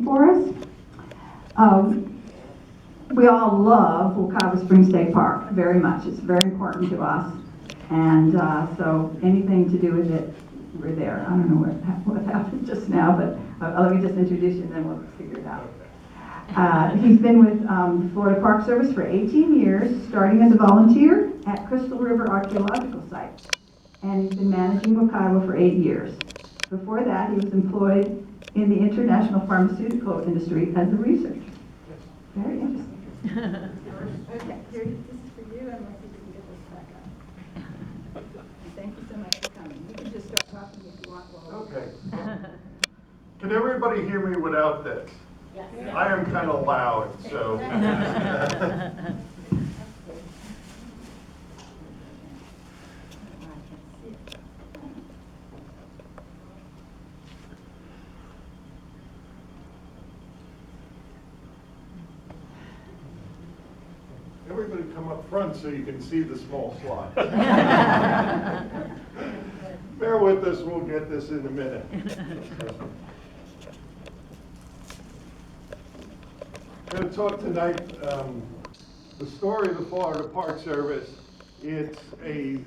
for us. We all love Wekiwa Springs State Park very much. It's very important to us. And so anything to do with it, we're there. I don't know what happened just now, but let me just introduce you and then we'll figure it out. He's been with the Florida Park Service for 18 years, starting as a volunteer at Crystal River Archaeological Site. And he's been managing Wekiwa for 8 years. Before that, he was employed in the international pharmaceutical industry as a researcher. Very interesting. Okay, here, this is for you, and let's see if we can get this back up. Thank you so much for coming. You can just start talking if you want. Okay. Can everybody hear me without this? Yes. I am kind of loud, so. Everybody come up front so you can see the small slide. Bear with us, we'll get this in a minute. I'm going to talk tonight the story of the Florida Park Service. It's a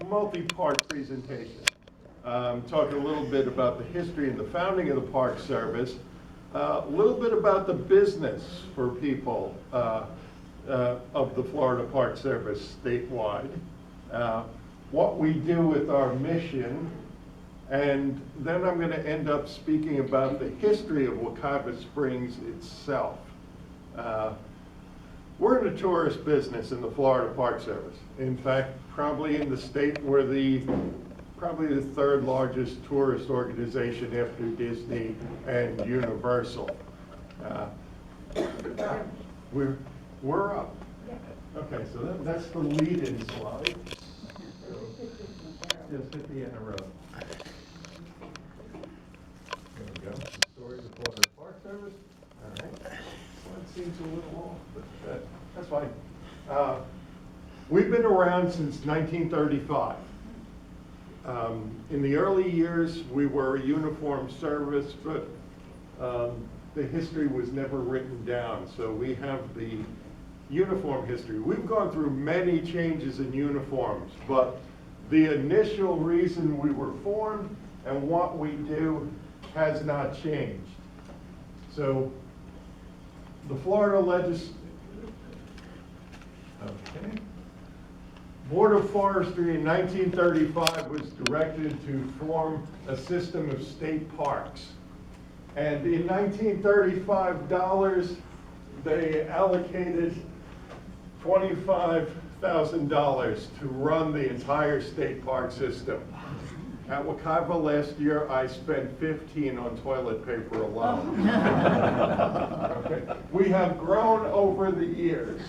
multi-part presentation. Talking a little bit about the history and the founding of the Park Service, a little bit about the business for people of the Florida Park Service statewide, what we do with our mission, and then I'm going to end up speaking about the history of Wekiwa Springs itself. We're in the tourist business in the Florida Park Service. In fact, probably in the state we're probably the third largest tourist organization after Disney and Universal. We're up. Okay, so that's the lead-in slide. Just hit the arrow. There we go. The story of the Florida Park Service. All right. Well, it seems a little off, but that's fine. We've been around since 1935. In the early years, we were a uniform service, but the history was never written down. So we have the uniform history. We've gone through many changes in uniforms, but the initial reason we were formed and what we do has not changed. So the Florida Board of Forestry in 1935 was directed to form a system of state parks. And in 1935 dollars, they allocated $25,000 to run the entire state park system. At Wekiwa last year, I spent $15 on toilet paper alone. Okay. We have grown over the years,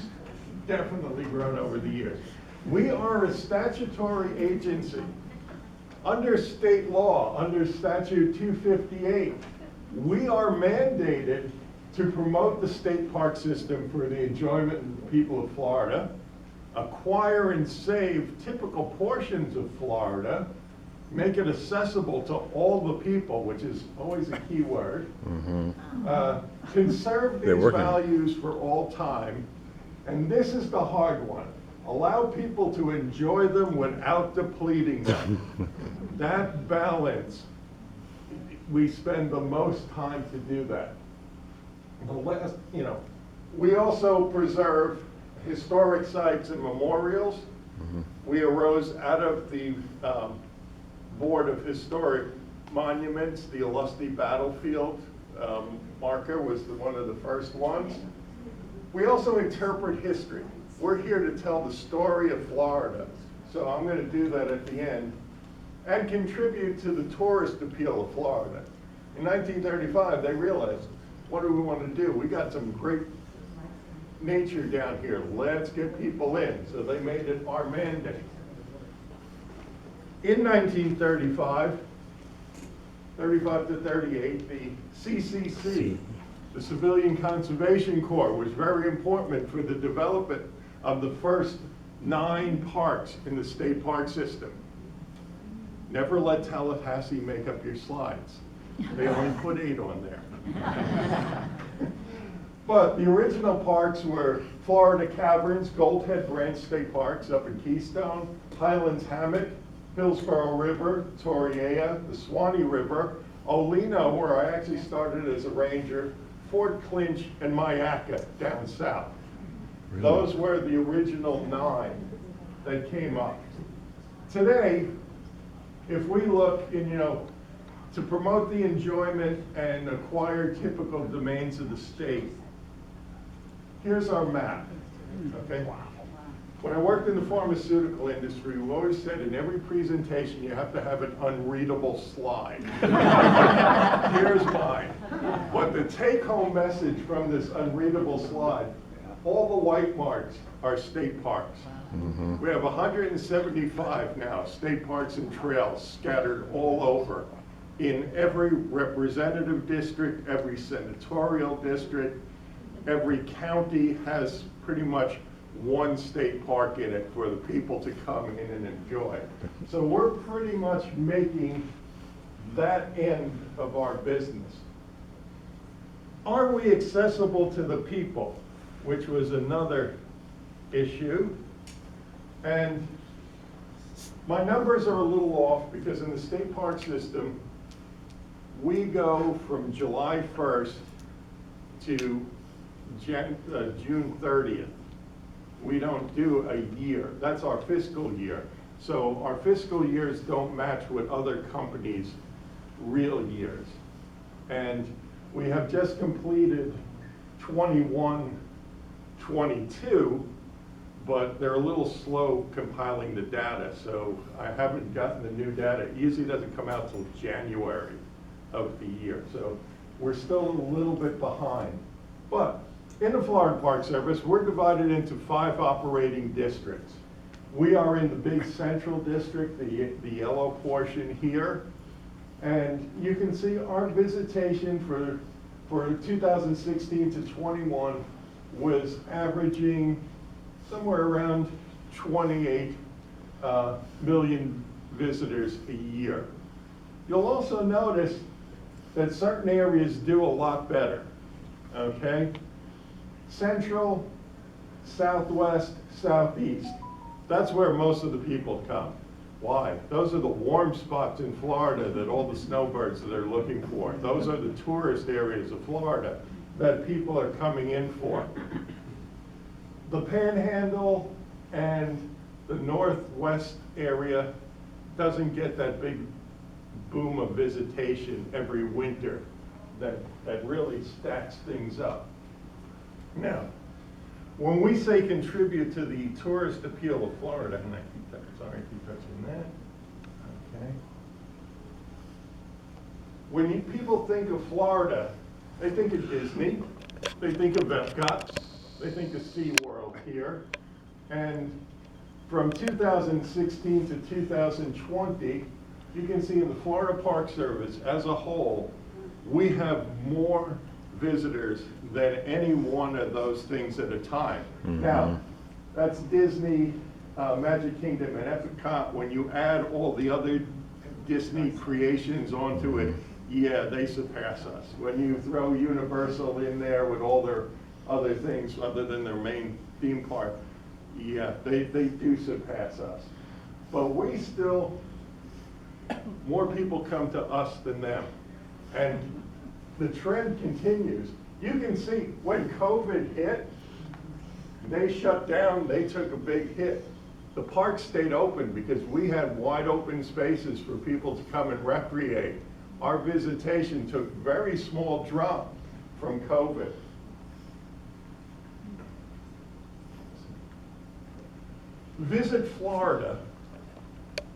definitely grown over the years. We are a statutory agency. Under state law, under statute 258, we are mandated to promote the state park system for the enjoyment of the people of Florida, acquire and save typical portions of Florida, make it accessible to all the people, which is always a key word, conserve these values for all time, and this is the hard one. Allow people to enjoy them without depleting them. That balance, we spend the most time to do that. We also preserve historic sites and memorials. We arose out of the Board of Historic Monuments. The Ulusty Battlefield marker was one of the first ones. We also interpret history. We're here to tell the story of Florida. So I'm going to do that at the end and contribute to the tourist appeal of Florida. In 1935, they realized, what do we want to do? We got some great nature down here. Let's get people in. So they made it our mandate. In 1935, 35 to 38, the CCC, the Civilian Conservation Corps, was very important for the development of the first 9 parks in the state park system. Never let Tallahassee make up your slides. They only put 8 on there. But the original parks were Florida Caverns, Gold Head Branch State Parks up in Keystone, Highlands Hammock, Hillsborough River, Torreya, the Swanee River, Olino, where I actually started as a ranger, Fort Clinch, and Mayaca down south. Really? Those were the original 9 that came up. Today, if we look in, to promote the enjoyment and acquire typical domains of the state, here's our map, okay? When I worked in the pharmaceutical industry, we always said in every presentation you have to have an unreadable slide. Here's mine. But the take-home message from this unreadable slide, all the white marks are state parks. Mm-hmm. We have 175 now, state parks and trails scattered all over in every representative district, every senatorial district. Every county has pretty much one state park in it for the people to come in and enjoy. So we're pretty much making that end of our business. Are we accessible to the people? Which was another issue. And my numbers are a little off because in the state park system, we go from July 1st to June 30th. We don't do a year. That's our fiscal year. So our fiscal years don't match with other companies' real years. And we have just completed 21, 22, but they're a little slow compiling the data, so I haven't gotten the new data. It usually doesn't come out till January of the year, so we're still a little bit behind. But in the Florida Park Service, we're divided into 5 operating districts. We are in the big central district, the yellow portion here, and you can see our visitation for 2016 to 21 was averaging somewhere around 28 million visitors a year. You'll also notice that certain areas do a lot better, okay? Central, southwest, southeast, that's where most of the people come. Why? Those are the warm spots in Florida that all the snowbirds that are looking for. Those are the tourist areas of Florida that people are coming in for. The Panhandle and the Northwest area doesn't get that big boom of visitation every winter that really stacks things up. Now, when we say contribute to the tourist appeal of Florida, and I keep touching that, okay. When people think of Florida, they think of Disney, they think of Epcot, they think of SeaWorld here, and from 2016 to 2020, you can see in the Florida Park Service as a whole, we have more visitors than any one of those things at a time. Mm-hmm. Now, that's Disney, Magic Kingdom, and Epcot. When you add all the other Disney creations onto it, yeah, they surpass us. When you throw Universal in there with all their other things other than their main theme park, yeah, they do surpass us. But we still, more people come to us than them. And the trend continues. You can see when COVID hit, they shut down, they took a big hit. The park stayed open because we had wide open spaces for people to come and recreate. Our visitation took very small drop from COVID. Visit Florida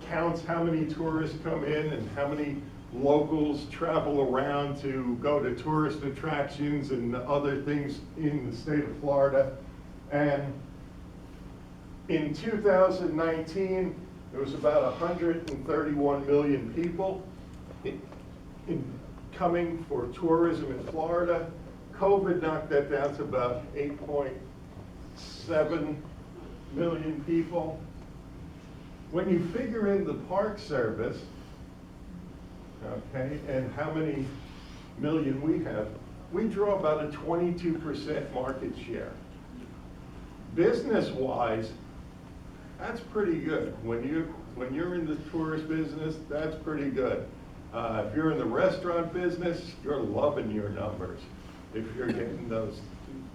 counts how many tourists come in and how many locals travel around to go to tourist attractions and other things in the state of Florida. And in 2019, there was about 131 million people coming for tourism in Florida. COVID knocked that down to about 8.7 million people. When you figure in the Park Service, okay, and how many million we have, we draw about a 22% market share. Business-wise, that's pretty good. When you're in the tourist business, that's pretty good. If you're in the restaurant business, you're loving your numbers if you're getting those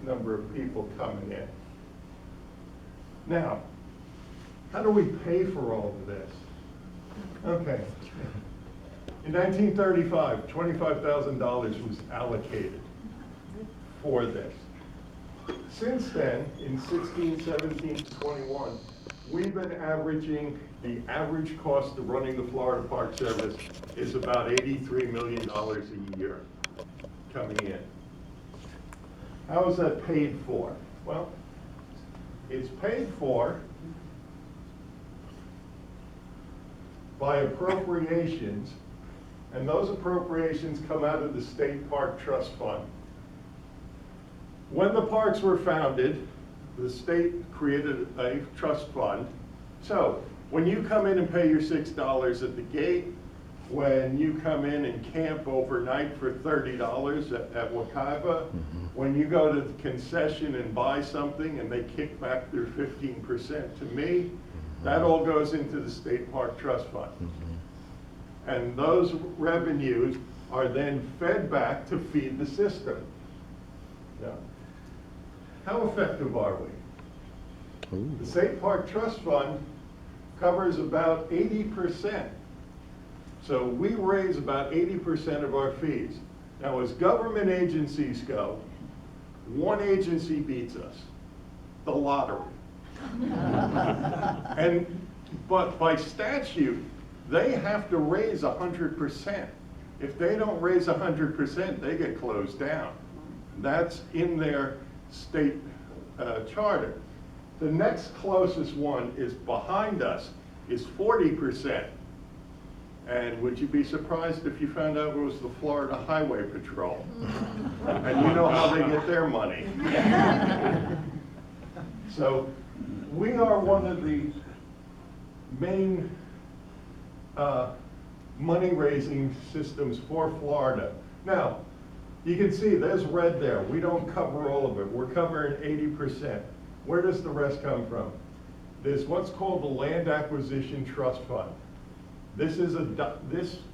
number of people coming in. Now, how do we pay for all of this? Okay. In 1935, $25,000 was allocated for this. Since then, in 16, 17, 21, we've been averaging, the average cost of running the Florida Park Service is about $83 million a year coming in. How is that paid for? Well, it's paid for by appropriations, and those appropriations come out of the State Park Trust Fund. When the parks were founded, the state created a trust fund. So when you come in and pay your $6 at the gate, when you come in and camp overnight for $30 at Wekiva, when you go to the concession and buy something and they kick back their 15% to me, that all goes into the State Park Trust Fund. And those revenues are then fed back to feed the system. Yeah. How effective are we? The State Park Trust Fund covers about 80%. So we raise about 80% of our fees. Now, as government agencies go, one agency beats us, the lottery. But by statute, they have to raise 100%. If they don't raise 100%, they get closed down. That's in their state charter. The next closest one is behind us, is 40%. And would you be surprised if you found out it was the Florida Highway Patrol? And you know how they get their money. So we are one of the main money-raising systems for Florida. Now, you can see there's red there. We don't cover all of it. We're covering 80%. Where does the rest come from? There's what's called the Land Acquisition Trust Fund. This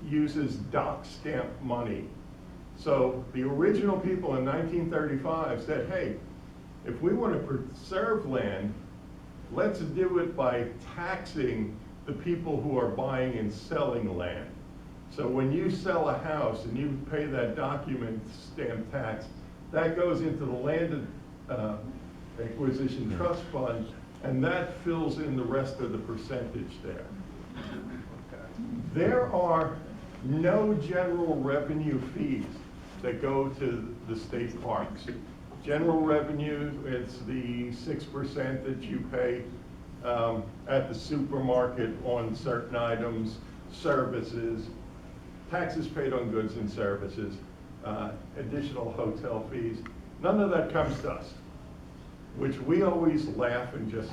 uses dock stamp money. So the original people in 1935 said, hey, if we want to preserve land, let's do it by taxing the people who are buying and selling land. So when you sell a house and you pay that document stamp tax, that goes into the Land Acquisition Trust Fund, and that fills in the rest of the percentage there. There are no general revenue fees that go to the state parks. General revenue, it's the 6% that you pay at the supermarket on certain items, services, taxes paid on goods and services, additional hotel fees. None of that comes to us, which we always laugh and just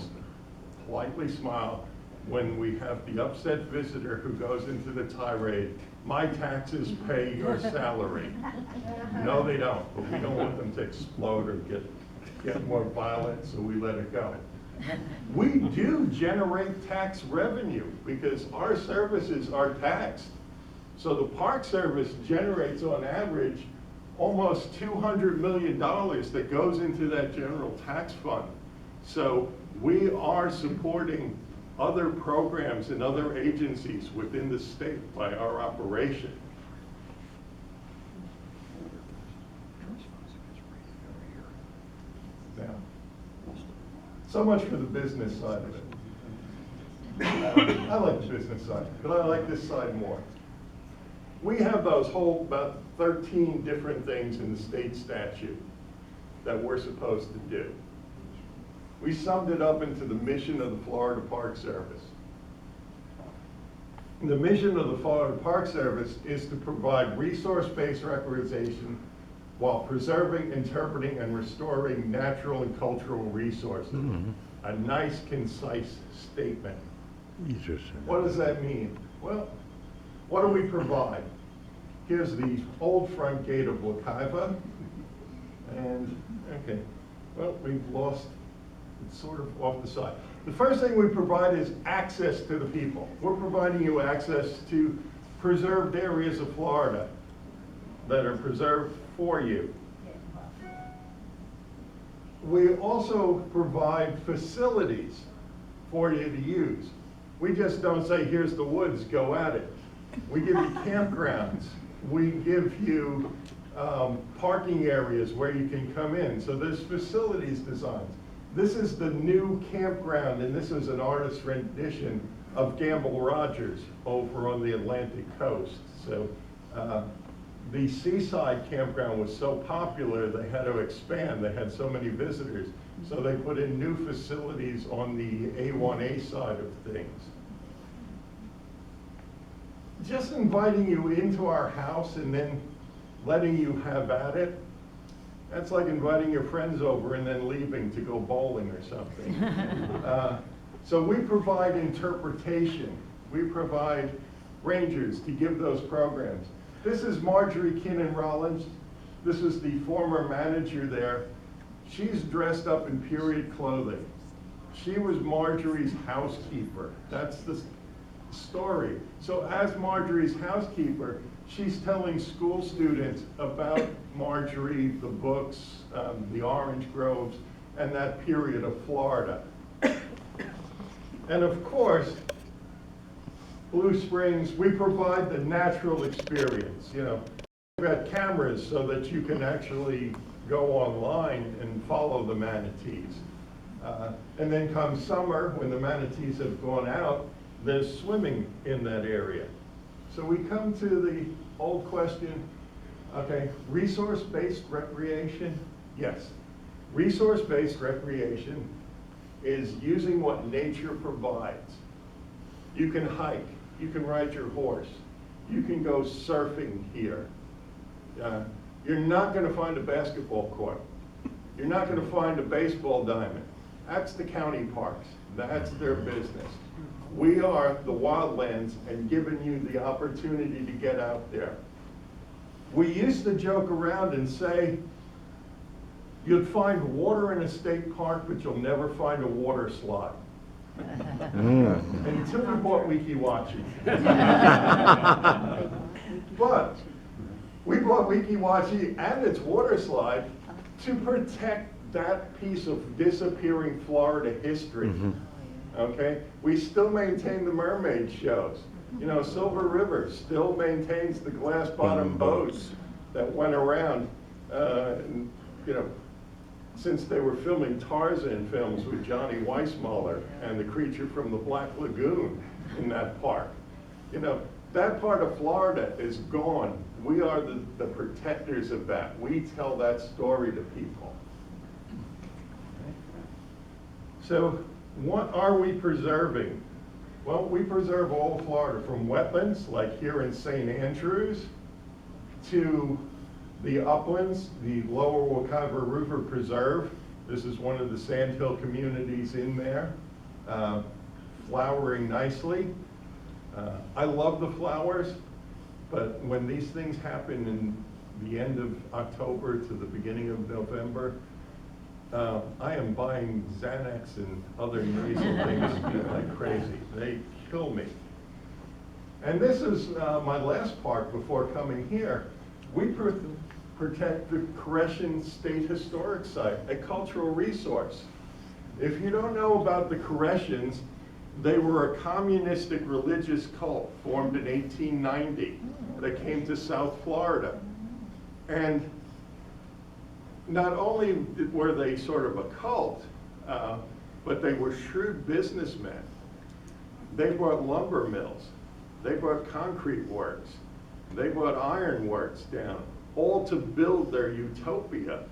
politely smile when we have the upset visitor who goes into the tirade, my taxes pay your salary. No, they don't, but we don't want them to explode or get more violent, so we let it go. We do generate tax revenue because our services are taxed. So the Park Service generates on average almost $200 million that goes into that general tax fund. So we are supporting other programs and other agencies within the state by our operation. Now, so much for the business side of it. I like the business side, but I like this side more. We have those whole about 13 different things in the state statute that we're supposed to do. We summed it up into the mission of the Florida Park Service. The mission of the Florida Park Service is to provide resource-based recreation while preserving, interpreting, and restoring natural and cultural resources. A nice, concise statement. What does that mean? Well, what do we provide? Here's the old front gate of Wekiva. Okay, well, we've lost, it's sort of off the side. The first thing we provide is access to the people. We're providing you access to preserved areas of Florida that are preserved for you. We also provide facilities for you to use. We just don't say, here's the woods, go at it. We give you campgrounds. We give you parking areas where you can come in. So there's facilities designs. This is the new campground, and this is an artist's rendition of Gamble Rogers over on the Atlantic coast. So the seaside campground was so popular, they had to expand. They had so many visitors. So they put in new facilities on the A1A side of things. Just inviting you into our house and then letting you have at it, that's like inviting your friends over and then leaving to go bowling or something. So we provide interpretation. We provide rangers to give those programs. This is Marjorie Kinnan-Rollins. This is the former manager there. She's dressed up in period clothing. She was Marjorie's housekeeper. That's the story. So as Marjorie's housekeeper, she's telling school students about Marjorie, the books, the orange groves, and that period of Florida. And of course, Blue Springs, we provide the natural experience. You know, we've got cameras so that you can actually go online and follow the manatees. And then come summer, when the manatees have gone out, there's swimming in that area. So we come to the old question, okay, resource-based recreation? Yes. Resource-based recreation is using what nature provides. You can hike, you can ride your horse, you can go surfing here. You're not going to find a basketball court. You're not going to find a baseball diamond. That's the county parks. That's their business. We are the wildlands and giving you the opportunity to get out there. We used to joke around and say, you'd find water in a state park, but you'll never find a water slide. Until we bought Weeki Wachee. But we bought Weeki Wachee and its water slide to protect that piece of disappearing Florida history. Okay? We still maintain the mermaid shows. You know, Silver River still maintains the glass bottom boats that went around, you know, since they were filming Tarzan films with Johnny Weissmuller and the creature from the Black Lagoon in that park. You know, that part of Florida is gone. We are the protectors of that. We tell that story to people. So what are we preserving? Well, we preserve all of Florida, from wetlands like here in St. Andrews to the uplands, the Lower Wekiva River Preserve. This is one of the sandhill communities in there, flowering nicely. I love the flowers, but when these things happen in the end of October to the beginning of November, I am buying Xanax and other nasal things like crazy. They kill me. And this is my last part before coming here. We protect the Koreshan State Historic Site, a cultural resource. If you don't know about the Koreshans, they were a communistic religious cult formed in 1890 that came to South Florida. And not only were they sort of a cult, but they were shrewd businessmen. They brought lumber mills. They brought concrete works. They brought iron works down, all to build their utopia.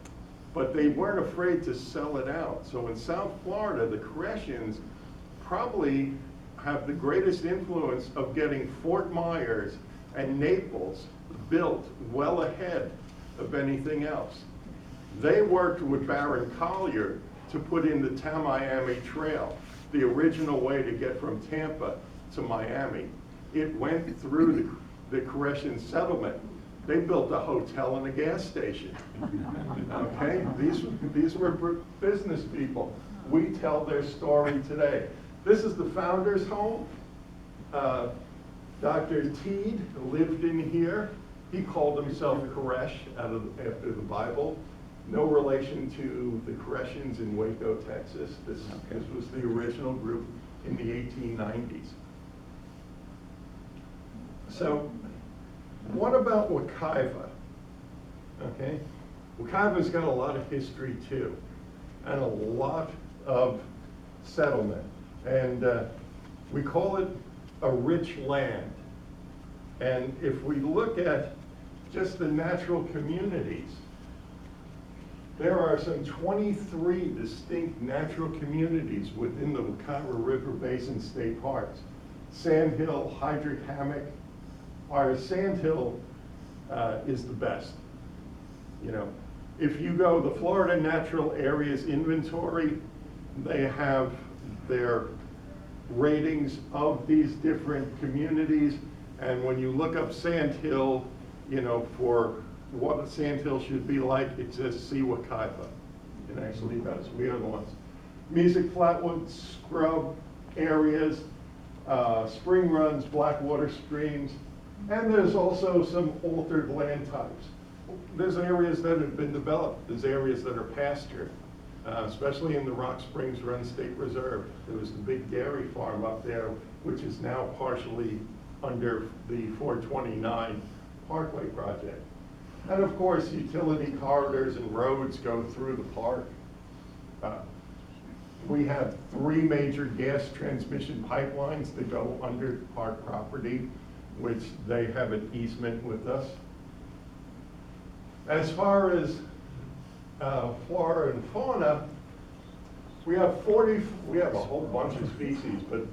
But they weren't afraid to sell it out. So in South Florida, the Koreshans probably have the greatest influence of getting Fort Myers and Naples built well ahead of anything else. They worked with Baron Collier to put in the Tamiami Trail, the original way to get from Tampa to Miami. It went through the Koreshan settlement. They built a hotel and a gas station. Okay, these were business people. We tell their story today. This is the founder's home. Dr. Teed lived in here. He called himself Koresh after the Bible. No relation to the Koreshans in Waco, Texas. This was the original group in the 1890s. So, what about Wekiva? Okay, Wekiva's got a lot of history too, and a lot of settlement. And we call it a rich land. And if we look at just the natural communities, there are some 23 distinct natural communities within the Wekiva River Basin State Parks. Sandhill, Hydric Hammock. Our Sandhill is the best. You know, if you go the Florida Natural Areas Inventory, they have their ratings of these different communities, and when you look up Sandhill, you know, for what a Sandhill should be like, it says see Wekiva. It actually does. We are the ones. Mesic Flatwood, scrub areas, spring runs, blackwater streams, and there's also some altered land types. There's areas that have been developed. There's areas that are pastured, especially in the Rock Springs Run State Reserve. There was the big dairy farm up there, which is now partially under the 429 Parkway project. And of course, utility corridors and roads go through the park. We have 3 major gas transmission pipelines that go under park property, which they have an easement with us. As far as flora and fauna, we have a whole bunch of species, but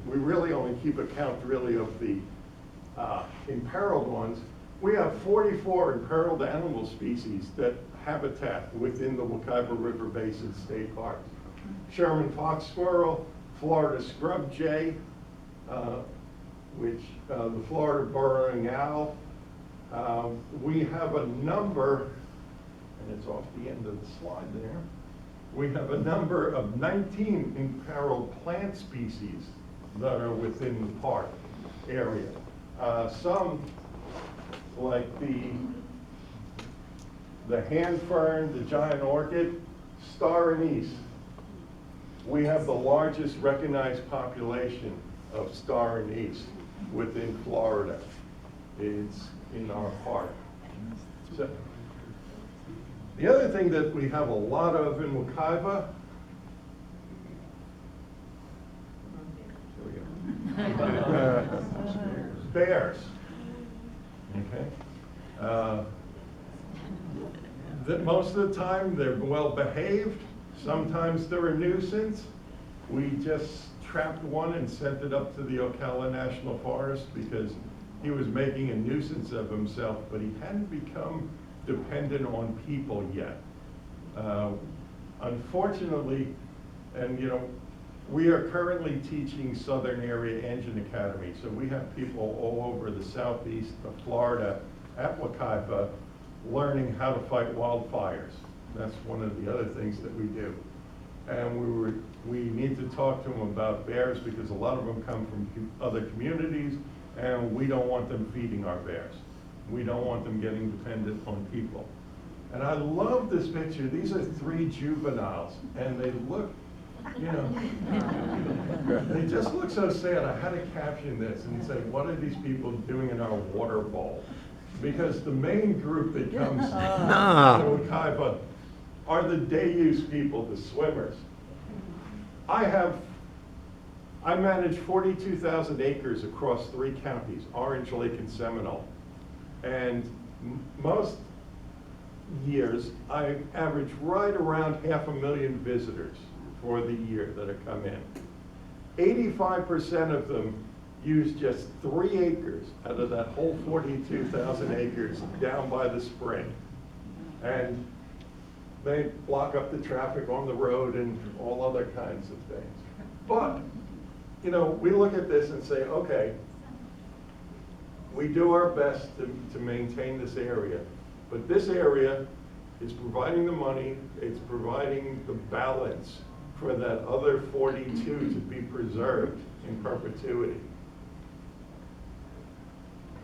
we really only keep account really of the imperiled ones. We have 44 imperiled animal species that habitat within the Wekiva River Basin State Park. Sherman fox squirrel, Florida scrub jay, the Florida burrowing owl. We have a number, and it's off the end of the slide there, we have a number of 19 imperiled plant species that are within the park area. Some, like the hand fern, the giant orchid, star anise. We have the largest recognized population of star anise within Florida. It's in our park. So, the other thing that we have a lot of in Wekiva, bears. Okay. Most of the time they're well behaved. Sometimes they're a nuisance. We just trapped one and sent it up to the Ocala National Forest because he was making a nuisance of himself, but he hadn't become dependent on people yet. Unfortunately, and you know, we are currently teaching Southern Area Engine Academy, so we have people all over the southeast of Florida at Wekiva learning how to fight wildfires. That's one of the other things that we do. And we need to talk to them about bears because a lot of them come from other communities, and we don't want them feeding our bears. We don't want them getting dependent on people. And I love this picture. These are 3 juveniles, and they look, you know, they just look so sad. I had to caption this and say, what are these people doing in our water bowl? Because the main group that comes to Wekiva are the day use people, the swimmers. I manage 42,000 acres across 3 counties, Orange, Lake, and Seminole. And most years, I average right around 500,000 visitors for the year that have come in. 85% of them use just 3 acres out of that whole 42,000 acres down by the spring. And they block up the traffic on the road and all other kinds of things. But, you know, we look at this and say, okay, we do our best to maintain this area. But this area is providing the money, it's providing the balance for that other 42 to be preserved in perpetuity.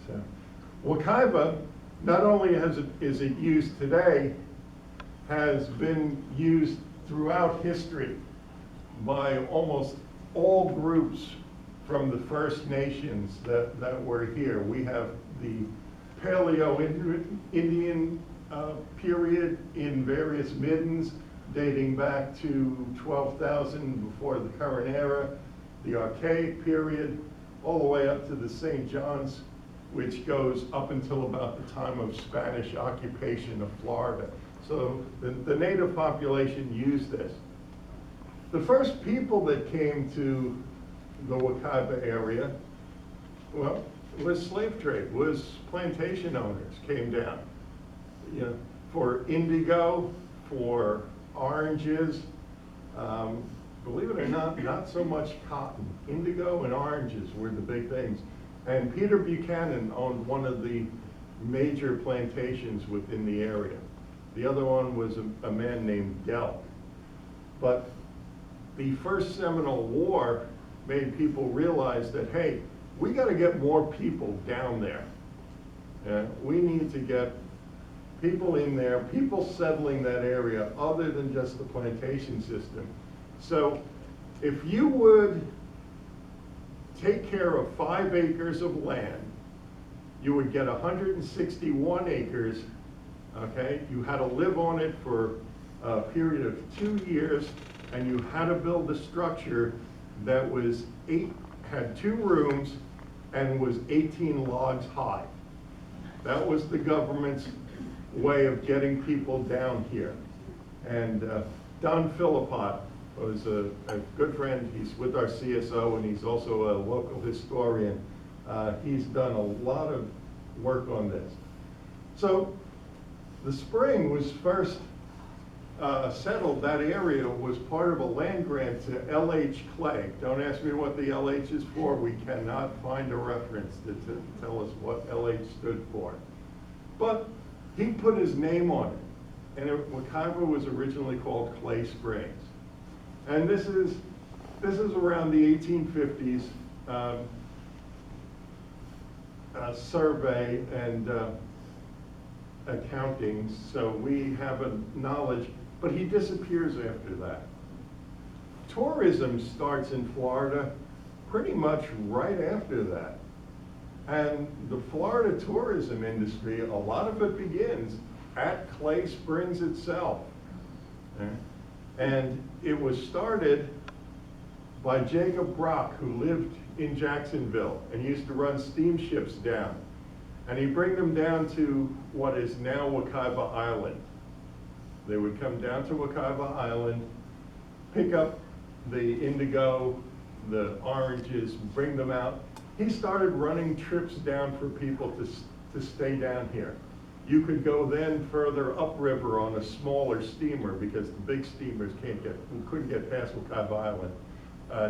So, Wekiva, not only is it used today, has been used throughout history by almost all groups from the First Nations that were here. We have the Paleo-Indian period in various middens dating back to 12,000 before the current era, the Archaic period, all the way up to the St. John's, which goes up until about the time of Spanish occupation of Florida. So the native population used this. The first people that came to the Wekiva area, well, was slave trade, was plantation owners came down, you know, for indigo, for oranges, believe it or not so much cotton. Indigo and oranges were the big things. And Peter Buchanan owned one of the major plantations within the area. The other one was a man named Gelb. But the First Seminole War made people realize that, hey, we got to get more people down there. We need to get people in there, people settling that area other than just the plantation system. So if you would take care of 5 acres of land, you would get 161 acres, okay? You had to live on it for a period of 2 years, and you had to build a structure that was had 2 rooms and was 18 logs high. That was the government's way of getting people down here. And Don Philippot was a good friend. He's with our CSO, and he's also a local historian. He's done a lot of work on this. So the spring was first settled. That area was part of a land grant to L.H. Clay. Don't ask me what the L.H. is for. We cannot find a reference to tell us what L.H. stood for. But he put his name on it. And Wekiva was originally called Clay Springs. And this is around the 1850s survey and accounting, so we have a knowledge, but he disappears after that. Tourism starts in Florida pretty much right after that. And the Florida tourism industry, a lot of it begins at Clay Springs itself. Okay? And it was started by Jacob Brock, who lived in Jacksonville and used to run steamships down. And he'd bring them down to what is now Wekiva Island. They would come down to Wekiva Island, pick up the indigo, the oranges, bring them out. He started running trips down for people to stay down here. You could go then further upriver on a smaller steamer because the big steamers couldn't get past Wekiva Island,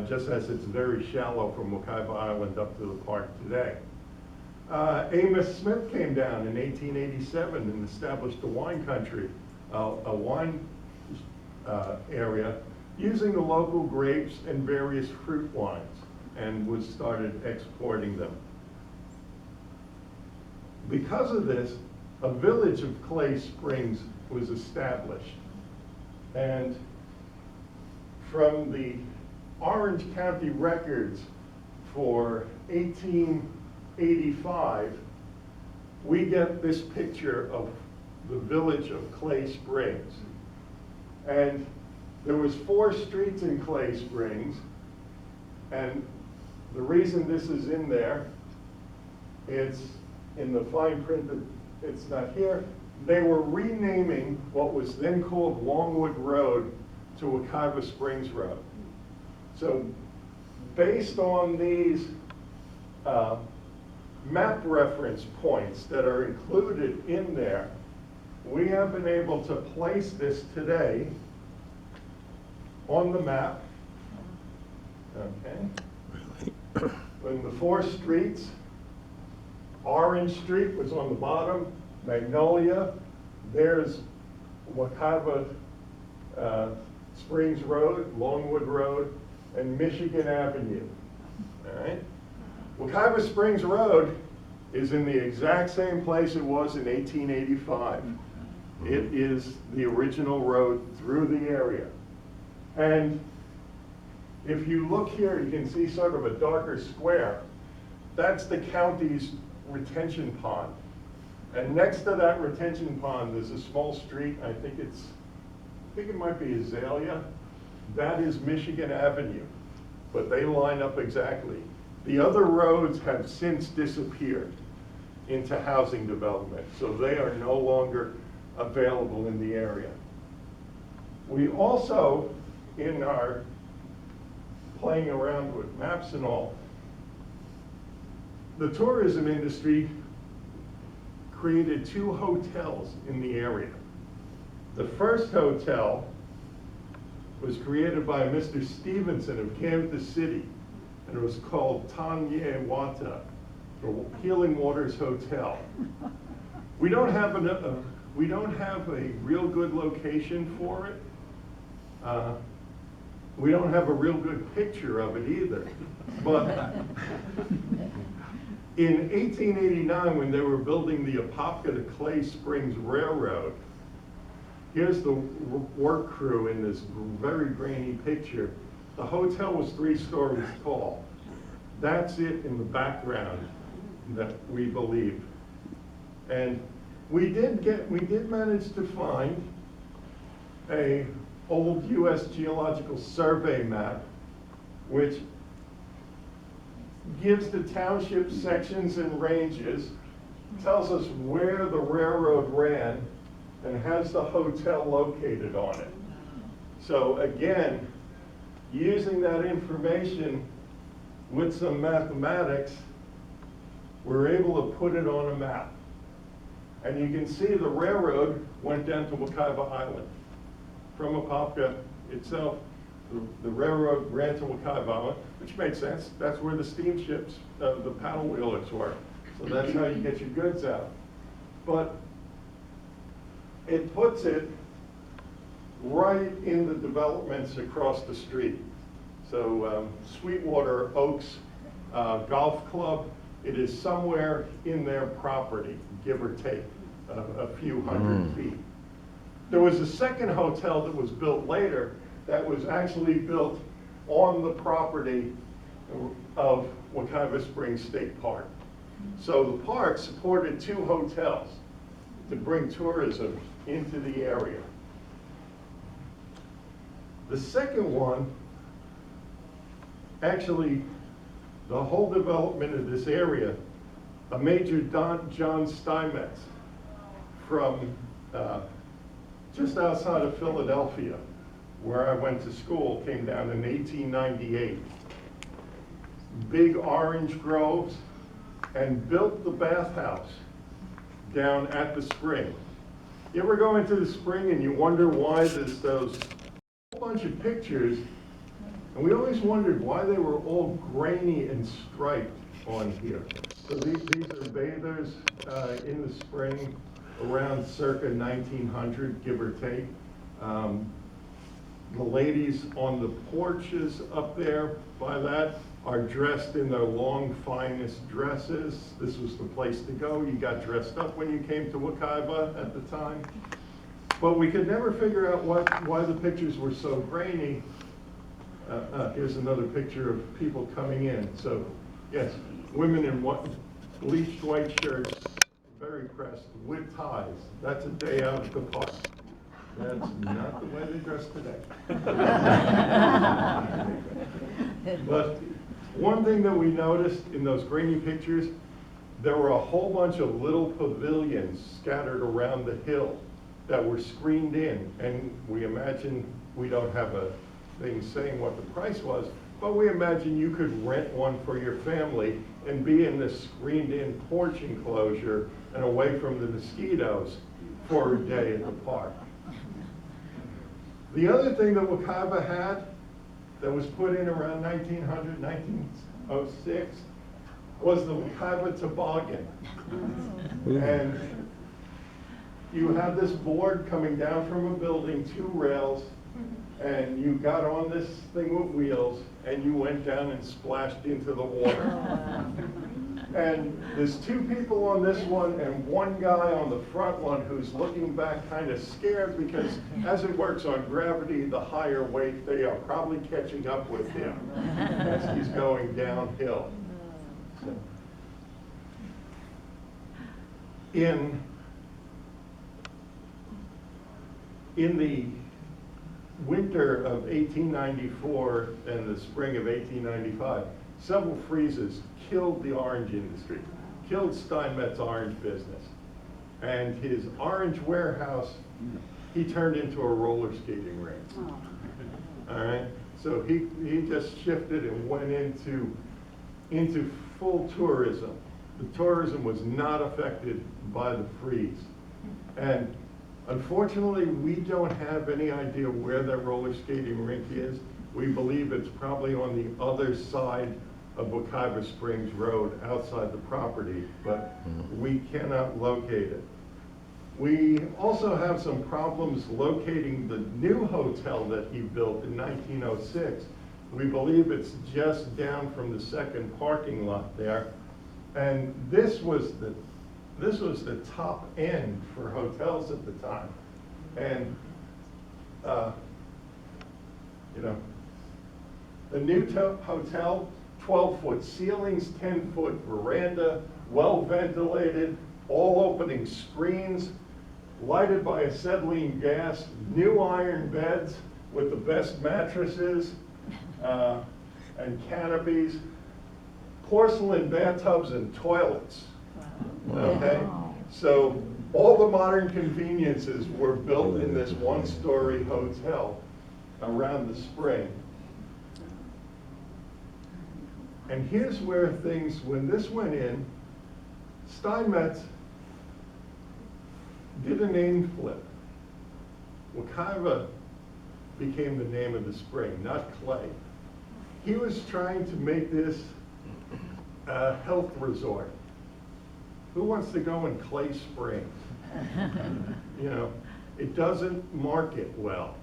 just as it's very shallow from Wekiva Island up to the park today. Amos Smith came down in 1887 and established a wine country, a wine area, using the local grapes and various fruit wines, and started exporting them. Because of this, a village of Clay Springs was established. And from the Orange County records for 1885, we get this picture of the village of Clay Springs. And there was 4 streets in Clay Springs, and the reason this is in there, it's in the fine print that it's not here. They were renaming what was then called Longwood Road to Wekiva Springs Road. So based on these map reference points that are included in there, we have been able to place this today on the map. Okay. In the 4 streets, Orange Street was on the bottom, Magnolia. There's Wekiva Springs Road, Longwood Road, and Michigan Avenue. All right? Wekiva Springs Road is in the exact same place it was in 1885. It is the original road through the area. And if you look here, you can see sort of a darker square. That's the county's retention pond. And next to that retention pond, there's a small street, I think it might be Azalea. That is Michigan Avenue, but they line up exactly. The other roads have since disappeared into housing development, so they are no longer available in the area. We also, in our playing around with maps and all, the tourism industry created 2 hotels in the area. The first hotel was created by Mr. Stevenson of Kansas City, and it was called Tanye Wata, the Healing Waters Hotel. We don't have a real good location for it. We don't have a real good picture of it either. But in 1889, when they were building the Apopka to Clay Springs Railroad, here's the work crew in this very grainy picture. The hotel was 3 stories tall. That's it in the background that we believe. And we did manage to find a old U.S. Geological Survey map, which gives the township sections and ranges, tells us where the railroad ran, and has the hotel located on it. So again, using that information with some mathematics, we're able to put it on a map. And you can see the railroad went down to Wekiva Island. From Apopka itself, the railroad ran to Wekiva Island, which made sense. That's where the steamships, the paddle wheelers were. So that's how you get your goods out. But it puts it right in the developments across the street. So Sweetwater Oaks Golf Club, it is somewhere in their property, give or take a few hundred feet. There was a second hotel that was built later that was actually built on the property of Wekiva Springs State Park. So the park supported 2 hotels to bring tourism into the area. The second one, actually, the whole development of this area, a Major John Steinmetz from just outside of Philadelphia, where I went to school, came down in 1898. Big orange groves, and built the bathhouse down at the spring. You ever go into the spring and you wonder why there's those whole bunch of pictures, and we always wondered why they were all grainy and striped on here. So these are bathers in the spring around circa 1900, give or take. The ladies on the porches up there by that are dressed in their long, finest dresses. This was the place to go. You got dressed up when you came to Wekiva at the time. But we could never figure out why the pictures were so grainy. Here's another picture of people coming in. So, yes, women in bleached white shirts, very pressed, with ties. That's a day out at the park. That's not the way they dress today. But one thing that we noticed in those grainy pictures, there were a whole bunch of little pavilions scattered around the hill that were screened in. And we imagine, we don't have a thing saying what the price was, but we imagine you could rent one for your family and be in this screened in porch enclosure and away from the mosquitoes for a day at the park. The other thing that Wekiva had that was put in around 1900, 1906 was the Wekiva toboggan. And you have this board coming down from a building, 2 rails, and you got on this thing with wheels, and you went down and splashed into the water. And there's 2 people on this one and 1 guy on the front one who's looking back kind of scared because as it works on gravity, the higher weight, they are probably catching up with him as he's going downhill. So, in the winter of 1894 and the spring of 1895, several freezes killed the orange industry, killed Steinmetz's orange business. And his orange warehouse, he turned into a roller skating rink. All right, so he just shifted and went into full tourism. The tourism was not affected by the freeze. And unfortunately, we don't have any idea where that roller skating rink is. We believe it's probably on the other side of Wekiva Springs Road outside the property, but we cannot locate it. We also have some problems locating the new hotel that he built in 1906. We believe it's just down from the second parking lot there. And this was the top end for hotels at the time. And, you know, the new hotel, 12-foot ceilings, 10-foot veranda, well ventilated, all opening screens, lighted by acetylene gas, new iron beds with the best mattresses and canopies, porcelain bathtubs and toilets. Okay, so all the modern conveniences were built in this 1-story hotel around the spring. And here's where things, when this went in, Steinmetz did a name flip. Wekiva became the name of the spring, not Clay. He was trying to make this a health resort. Who wants to go in Clay Springs? You know, it doesn't market well.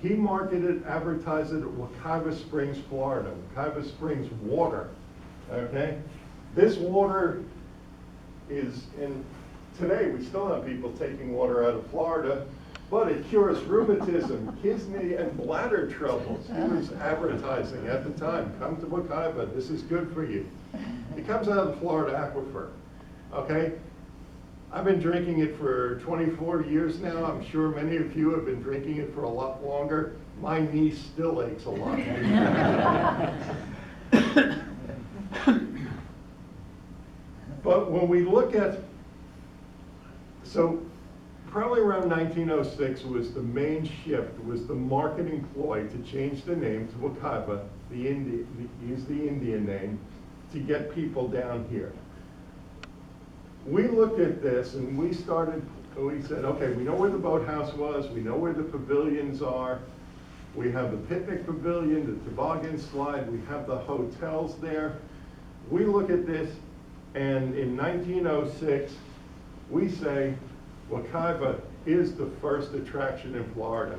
He marketed, advertised it at Wekiva Springs, Florida, Wekiva Springs water, okay? This water is today we still have people taking water out of Florida, but it cures rheumatism, kidney and bladder troubles. He was advertising at the time, come to Wekiva, this is good for you. It comes out of the Florida aquifer, okay? I've been drinking it for 24 years now. I'm sure many of you have been drinking it for a lot longer. My knee still aches a lot. But when we look at, so probably around 1906 was the main shift, was the marketing ploy to change the name to Wekiva, use the Indian name, to get people down here. We looked at this and we said, okay, we know where the boathouse was, we know where the pavilions are, we have the picnic pavilion, the toboggan slide, we have the hotels there. We look at this and in 1906, we say Wekiva is the first attraction in Florida.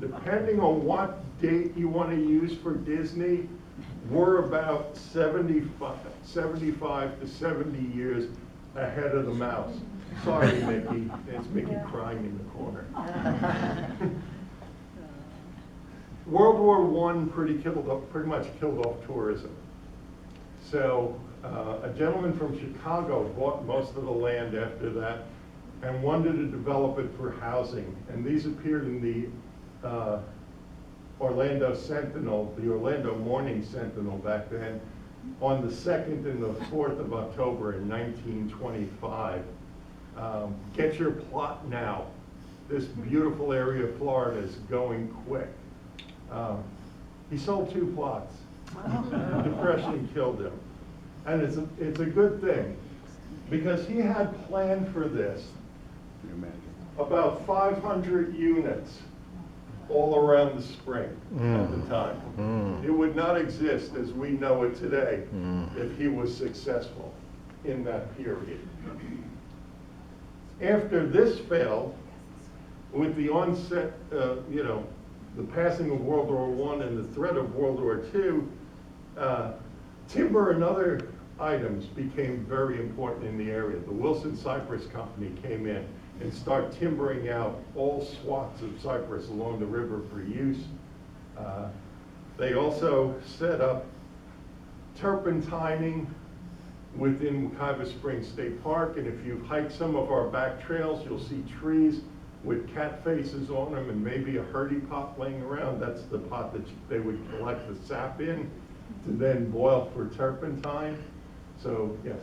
Depending on what date you want to use for Disney, we're about 75 to 70 years ahead of the mouse. Sorry, Mickey. It's Mickey crying in the corner. World War I pretty much killed off tourism. So a gentleman from Chicago bought most of the land after that and wanted to develop it for housing. And these appeared in the Orlando Sentinel, the Orlando Morning Sentinel back then, on the 2nd and the 4th of October in 1925. Get your plot now. This beautiful area of Florida is going quick. He sold 2 plots. Depression killed him. And it's a good thing, because he had planned for this about 500 units. all around the spring at the time. It would not exist as we know it today if he was successful in that period. After this failed, with the onset, the passing of World War I and the threat of World War II, timber and other items became very important in the area. The Wilson Cypress Company came in and started timbering out all swaths of cypress along the river for use. They also set up turpentining within Wekiva Springs State Park, and if you hike some of our back trails, you'll see trees with cat faces on them and maybe a hurdy pot laying around. That's the pot that they would collect the sap in to then boil for turpentine. So, yes.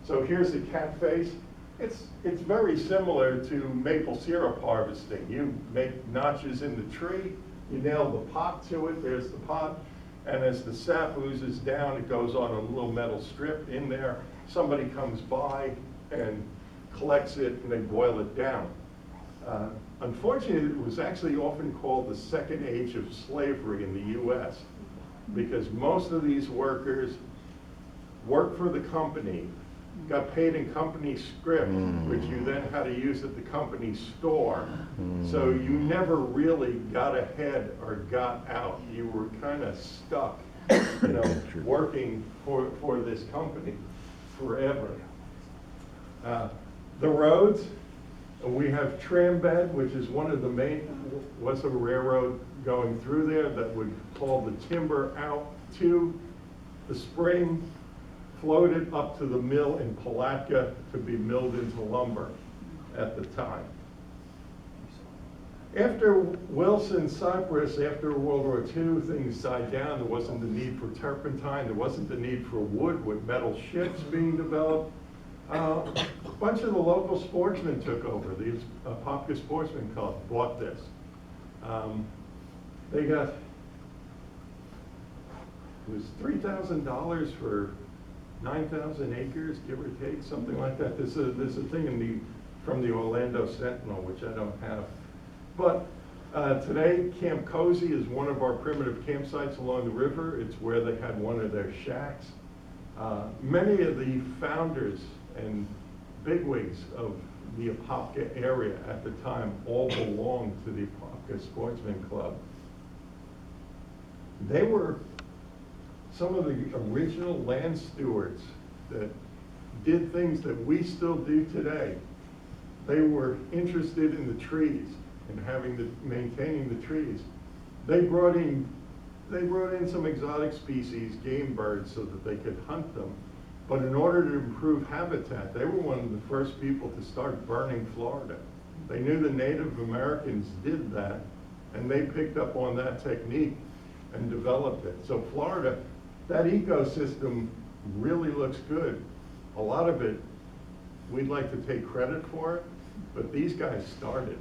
So here's the cat face. It's very similar to maple syrup harvesting. You make notches in the tree, you nail the pot to it, there's the pot, and as the sap oozes down, it goes on a little metal strip in there. Somebody comes by and collects it and they boil it down. Unfortunately, it was actually often called the second age of slavery in the US because most of these workers worked for the company, got paid in company script, which you then had to use at the company store. So you never really got ahead or got out. You were kind of stuck, working for this company forever. The roads, we have tram bed, which is one of the main, was a railroad going through there that would haul the timber out to the spring, floated up to the mill in Palatka to be milled into lumber at the time. After Wilson Cypress, after World War II, things died down. There wasn't the need for turpentine. There wasn't the need for wood with metal ships being developed. A bunch of the local sportsmen took over. The Apopka Sportsman Club bought this. They got, it was $3,000 for 9,000 acres, give or take, something like that. There's a thing from the Orlando Sentinel, which I don't have. But today, Camp Cozy is one of our primitive campsites along the river. It's where they had one of their shacks. Many of the founders and bigwigs of the Apopka area at the time all belonged to the Apopka Sportsman Club. They were some of the original land stewards that did things that we still do today. They were interested in the trees and maintaining the trees. They brought in some exotic species, game birds, so that they could hunt them. But in order to improve habitat, they were one of the first people to start burning Florida. They knew the Native Americans did that, and they picked up on that technique and developed it. So Florida, that ecosystem really looks good. A lot of it, we'd like to take credit for it, but these guys started,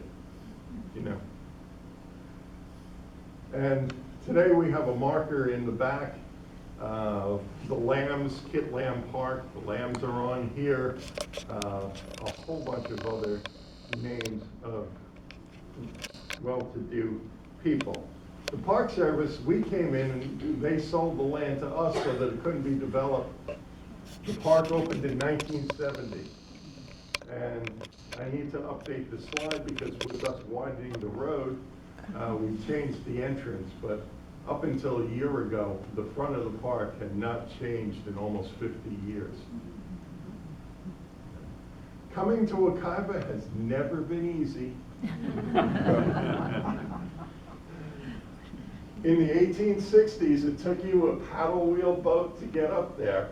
And today we have a marker in the back. The lambs, Kit Lamb Park, the lambs are on here. A whole bunch of other names of well-to-do people. The Park Service, we came in and they sold the land to us so that it couldn't be developed. The park opened in 1970. And I need to update the slide because with us widening the road, we changed the entrance, but up until a year ago, the front of the park had not changed in almost 50 years. Coming to Wekiva has never been easy. In the 1860s, it took you a paddle wheel boat to get up there.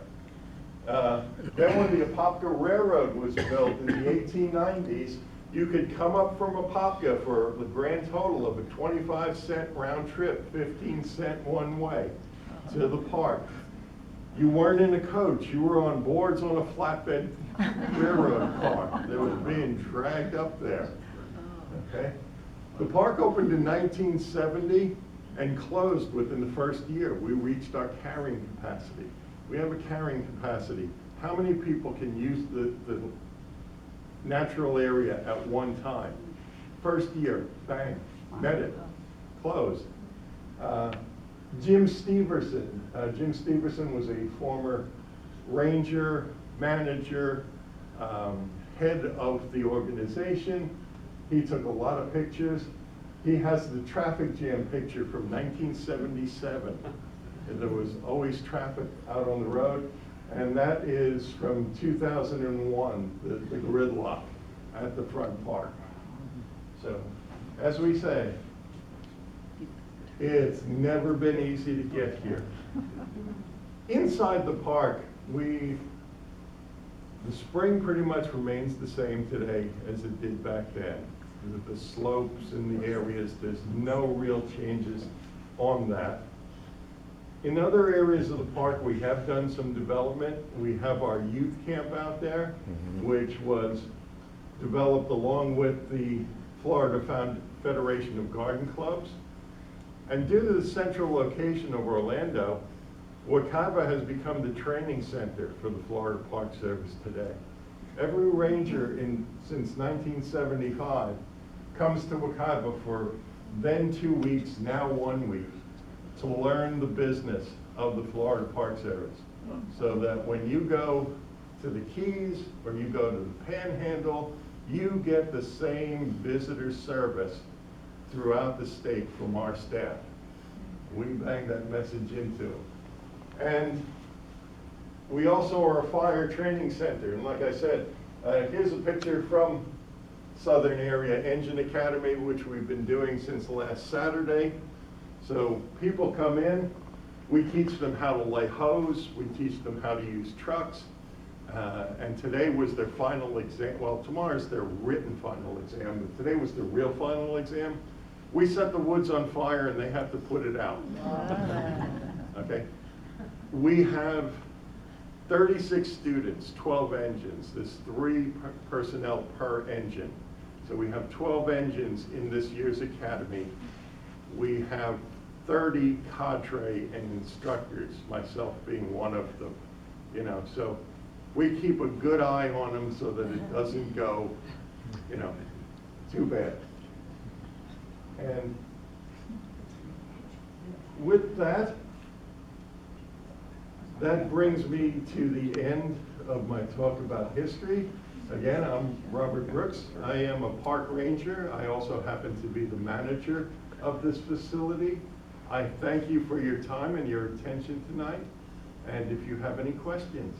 Then when the Apopka Railroad was built in the 1890s, you could come up from Apopka for the grand total of a 25-cent round trip, 15-cent one way to the park. You weren't in a coach, you were on boards on a flatbed railroad car that was being dragged up there. Okay? The park opened in 1970 and closed within the first year. We reached our carrying capacity. We have a carrying capacity. How many people can use the natural area at one time? First year, bang, met it, closed. Jim Steverson. Jim Steverson was a former ranger, manager, head of the organization. He took a lot of pictures. He has the traffic jam picture from 1977. And there was always traffic out on the road. And that is from 2001, the gridlock at the front park. So, as we say, it's never been easy to get here. Inside the park, the spring pretty much remains the same today as it did back then. The slopes in the areas, there's no real changes on that. In other areas of the park, we have done some development. We have our youth camp out there, which was developed along with the Florida Federation of Garden Clubs. And due to the central location of Orlando, Wekiva has become the training center for the Florida Park Service today. Every ranger since 1975 comes to Wekiva for then 2 weeks, now 1 week, to learn the business of the Florida Park Service. So that when you go to the Keys or you go to the Panhandle, you get the same visitor service throughout the state from our staff. We bang that message into them. And we also are a fire training center. And like I said, here's a picture from Southern Area Engine Academy, which we've been doing since last Saturday. So people come in, we teach them how to lay hose, we teach them how to use trucks, and today was their final exam. Well, tomorrow's their written final exam, but today was the real final exam. We set the woods on fire and they have to put it out. Okay. We have 36 students, 12 engines. There's 3 personnel per engine. So we have 12 engines in this year's academy. We have 30 cadre and instructors, myself being one of them. You know, so we keep a good eye on them so that it doesn't go, you know, too bad. And with that, that brings me to the end of my talk about history. Again, I'm Robert Brooks. I am a park ranger. I also happen to be the manager of this facility. I thank you for your time and your attention tonight. And if you have any questions.